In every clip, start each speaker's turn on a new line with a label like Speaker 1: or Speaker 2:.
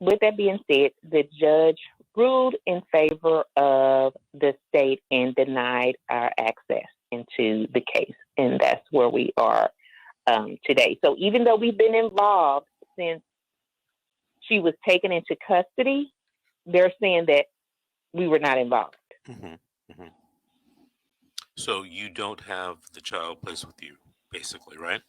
Speaker 1: With that being said, the judge ruled in favor of the state and denied our access into the case. And that's where we are today. So even though we've been involved since she was taken into custody, they're saying that we were not involved.
Speaker 2: Mm-hmm. Mm-hmm. So you don't have the child placed with you, basically, right?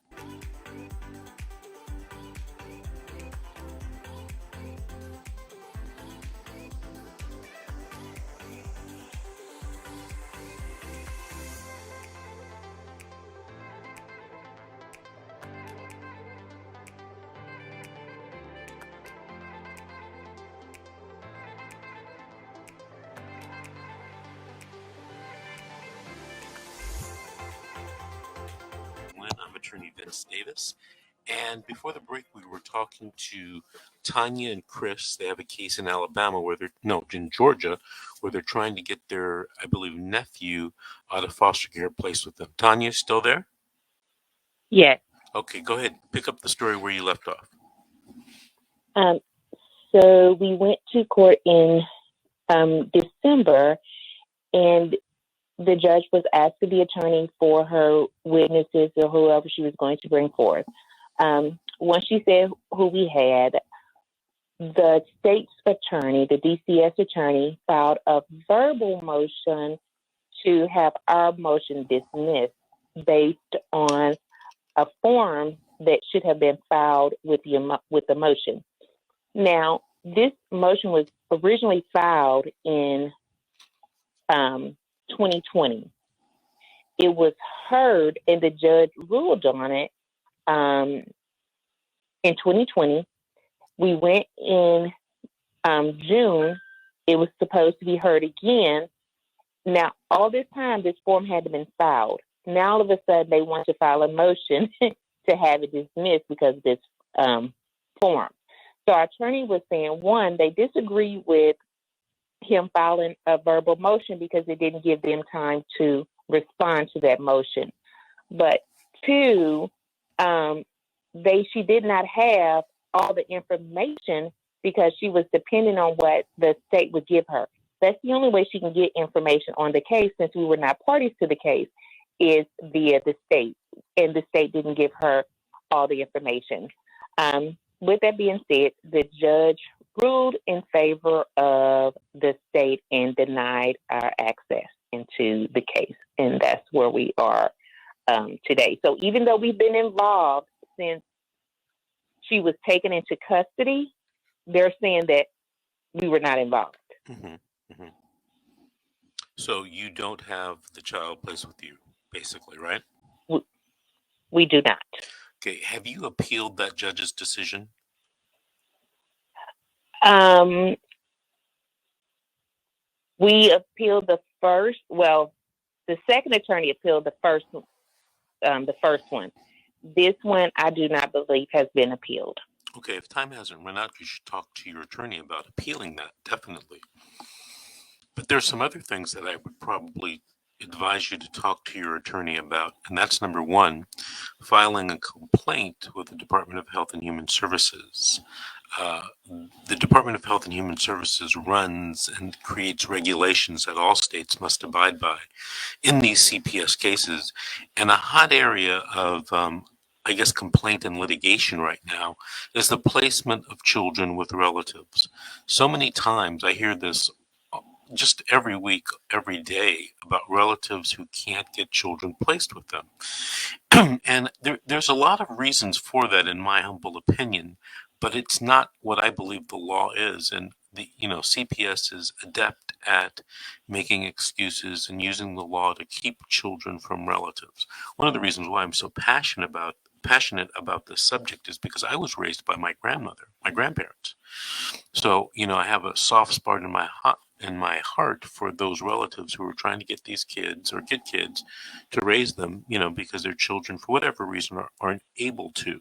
Speaker 2: I'm attorney Vince Davis. And before the break, we were talking to Tanya and Chris. They have a case in Alabama in Georgia, where they're trying to get their, I believe, nephew out of foster care placed with them. Tanya, still there?
Speaker 1: Yes.
Speaker 2: Okay, go ahead. Pick up the story where you left off.
Speaker 1: So we went to court in December, and the judge was asking the attorney for her witnesses or whoever she was going to bring forth. Once she said who we had, the state's attorney, the DCS attorney, filed a verbal motion to have our motion dismissed based on a form that should have been filed with the motion. Now, this motion was originally filed in 2020. It was heard and the judge ruled on it in 2020. We went in June. It was supposed to be heard again. Now, all this time, this form hadn't been filed. Now, all of a sudden, they want to file a motion to have it dismissed because of this form. So our attorney was saying, one, they disagree with him filing a verbal motion because it didn't give them time to respond to that motion. But two, she did not have all the information because she was depending on what the state would give her. That's the only way she can get information on the case, since we were not parties to the case, is via the state. And the state didn't give her all the information. With that being said, the judge ruled in favor of the state and denied our access into the case. And that's where we are today. So even though we've been involved since she was taken into custody, they're saying that we were not involved.
Speaker 2: Mm-hmm. Mm-hmm. So you don't have the child placed with you, basically, right?
Speaker 1: We do not.
Speaker 2: Okay. Have you appealed that judge's decision?
Speaker 1: We appealed the second attorney appealed the first one. This one, I do not believe has been appealed.
Speaker 2: Okay, if time hasn't run out, you should talk to your attorney about appealing that, definitely. But there's some other things that I would probably advise you to talk to your attorney about. And that's number one, filing a complaint with the Department of Health and Human Services. The Department of Health and Human Services runs and creates regulations that all states must abide by in these CPS cases. And a hot area of complaint and litigation right now is the placement of children with relatives. So many times I hear this just every week, every day, about relatives who can't get children placed with them. And there's a lot of reasons for that, in my humble opinion, but it's not what I believe the law is. And CPS is adept at making excuses and using the law to keep children from relatives. One of the reasons why I'm so passionate about this subject is because I was raised by my grandparents. So, I have a soft spot in my heart for those relatives who are trying to get these kids or get kids to raise them, because their children, for whatever reason, aren't able to.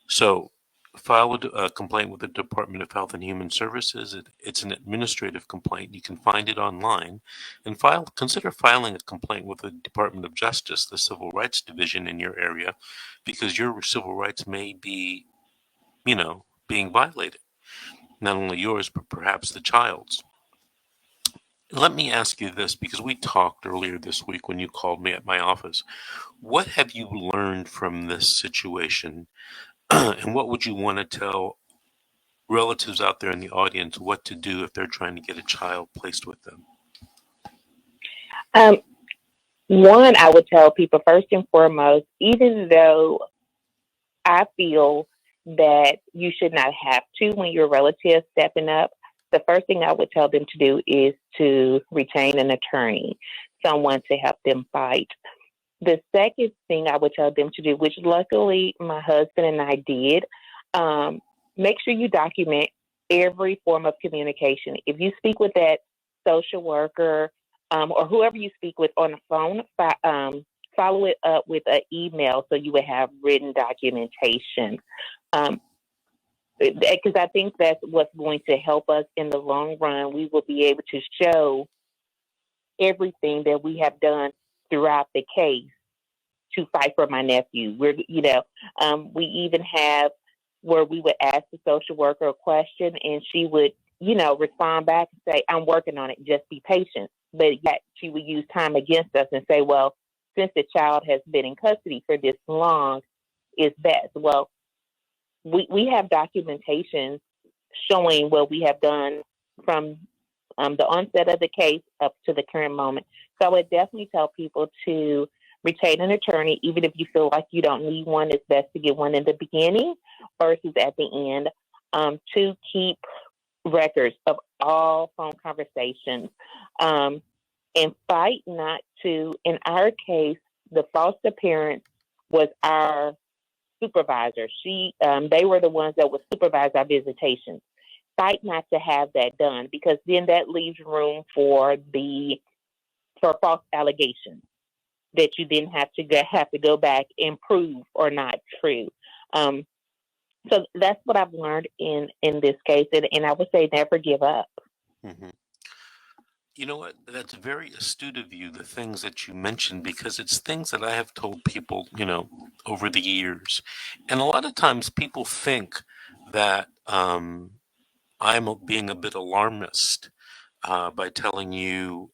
Speaker 2: So file a complaint with the Department of Health and Human Services. It's an administrative complaint. You can find it online, and consider filing a complaint with the Department of Justice, the Civil Rights Division in your area, because your civil rights may be, being violated. not only yours, but perhaps the child's. Let me ask you this, because we talked earlier this week when you called me at my office. What have you learned from this situation? And what would you want to tell relatives out there in the audience what to do if they're trying to get a child placed with them?
Speaker 1: One, I would tell people first and foremost, even though I feel that you should not have to when your relative is stepping up, the first thing I would tell them to do is to retain an attorney, someone to help them fight. The second thing I would tell them to do, which luckily my husband and I did, make sure you document every form of communication. If you speak with that social worker or whoever you speak with on the phone, follow it up with an email so you would have written documentation. Because I think that's what's going to help us in the long run. We will be able to show everything that we have done throughout the case to fight for my nephew. We even have where we would ask the social worker a question and she would, respond back and say, "I'm working on it, just be patient." But yet she would use time against us and say, "Well, since the child has been in custody for this long, it's best." Well, we have documentation showing what we have done from the onset of the case up to the current moment. So I would definitely tell people to retain an attorney, even if you feel like you don't need one. It's best to get one in the beginning versus at the end. To keep records of all phone conversations and fight not to. In our case, the foster parent was our supervisor. They were the ones that would supervise our visitations. Fight not to have that done, because then that leaves room for false allegations that you then have to go back and prove are not true. So that's what I've learned in this case, and I would say never give up.
Speaker 2: Mm-hmm. You know what? That's very astute of you, the things that you mentioned, because it's things that I have told people, over the years. And a lot of times people think that I'm being a bit alarmist by telling you,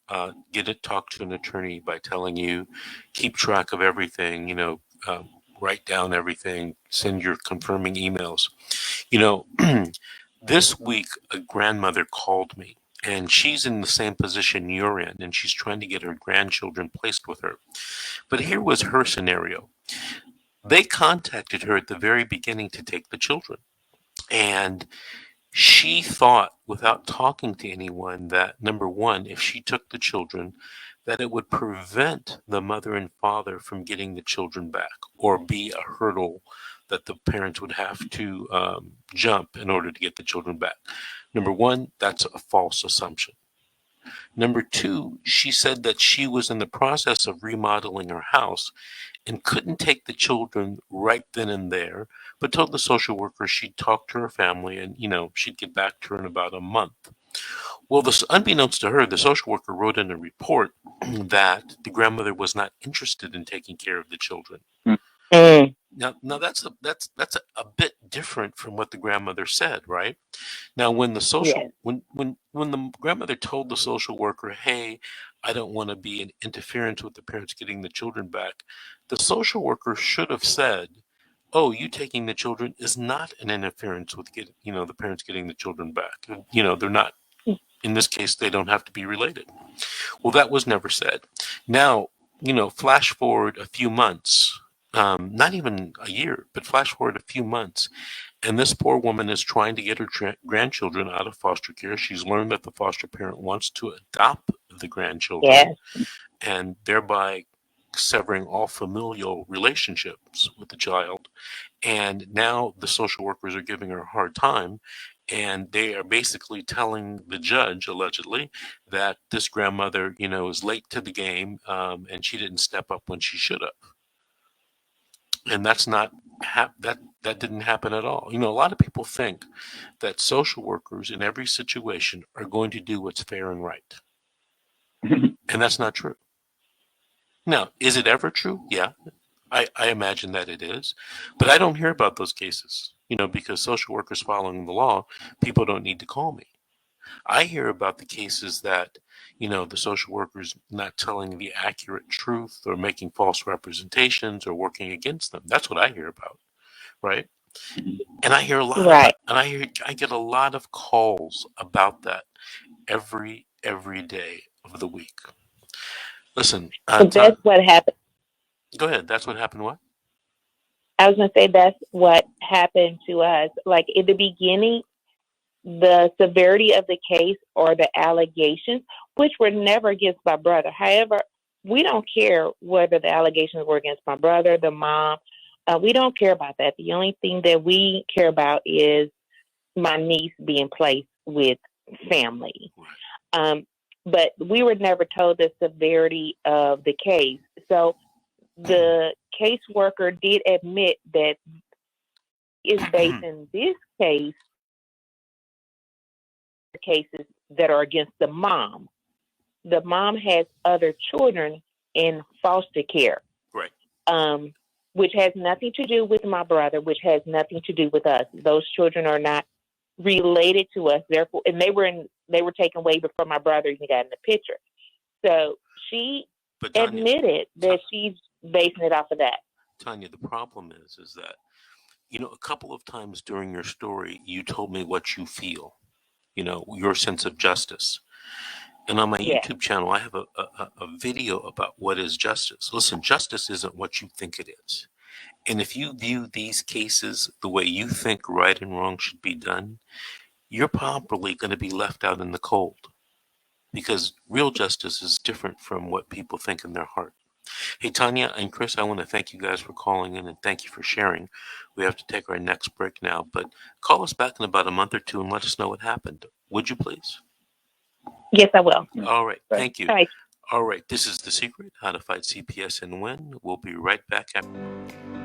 Speaker 2: talk to an attorney, by telling you, keep track of everything, write down everything, send your confirming emails. This week, a grandmother called me. And she's in the same position you're in, and she's trying to get her grandchildren placed with her. But here was her scenario. They contacted her at the very beginning to take the children. And she thought, without talking to anyone, that, number one, if she took the children, that it would prevent the mother and father from getting the children back, or be a hurdle that the parents would have to jump in order to get the children back. Number one, that's a false assumption. Number two, she said that she was in the process of remodeling her house and couldn't take the children right then and there, but told the social worker she'd talk to her family and, she'd get back to her in about a month. Well, unbeknownst to her, the social worker wrote in a report that the grandmother was not interested in taking care of the children.
Speaker 1: Mm.
Speaker 2: Now that's a bit different from what the grandmother said, right? Now, when the when the grandmother told the social worker, "Hey, I don't want to be an interference with the parents getting the children back," the social worker should have said, "Oh, you taking the children is not an interference with the parents getting the children back. They're not. In this case, they don't have to be related." Well, that was never said. Now, flash forward a few months, not even a year, but flash forward a few months, and this poor woman is trying to get her grandchildren out of foster care. She's learned that the foster parent wants to adopt the grandchildren, and thereby severing all familial relationships with the child. And now the social workers are giving her a hard time, and they are basically telling the judge, allegedly, that this grandmother, is late to the game, and she didn't step up when she should have. And that's not that didn't happen at all. A lot of people think that social workers in every situation are going to do what's fair and right, and that's not true. Now, is it ever true? Yeah, I imagine that it is, but I don't hear about those cases. because social workers following the law, people don't need to call me. I hear about the cases that, the social workers not telling the accurate truth or making false representations or working against them. That's what I hear about, right? And I hear a lot
Speaker 1: Right.
Speaker 2: and I get a lot of calls about that every day of the week. Listen,
Speaker 1: But that's what happened.
Speaker 2: go ahead. That's what happened. What?
Speaker 1: I was going to say that's what happened to us. Like in the beginning, the severity of the case or the allegations, which were never against my brother. However, we don't care whether the allegations were against my brother, the mom. We don't care about that. The only thing that we care about is my niece being placed with family. But we were never told the severity of the case. So the caseworker did admit that is based in this case cases that are against the mom. The mom has other children in foster care,
Speaker 2: Right.
Speaker 1: Which has nothing to do with my brother, which has nothing to do with us. Those children are not related to us, therefore, and they were taken way before my brother even got in the picture. So she admitted that she's basing it off of that.
Speaker 2: Tanya, the problem is that, a couple of times during your story, you told me what you feel, your sense of justice. And on my YouTube channel, I have a video about what is justice. Listen, justice isn't what you think it is. And if you view these cases the way you think right and wrong should be done, you're probably going to be left out in the cold, because real justice is different from what people think in their heart. Hey, Tanya and Chris, I want to thank you guys for calling in and thank you for sharing. We have to take our next break now, but call us back in about a month or two and let us know what happened. Would you please?
Speaker 1: Yes, I will.
Speaker 2: All right. Thank you.
Speaker 1: All right.
Speaker 2: All right. This is The Secret, How to Fight CPS and Win. We'll be right back after.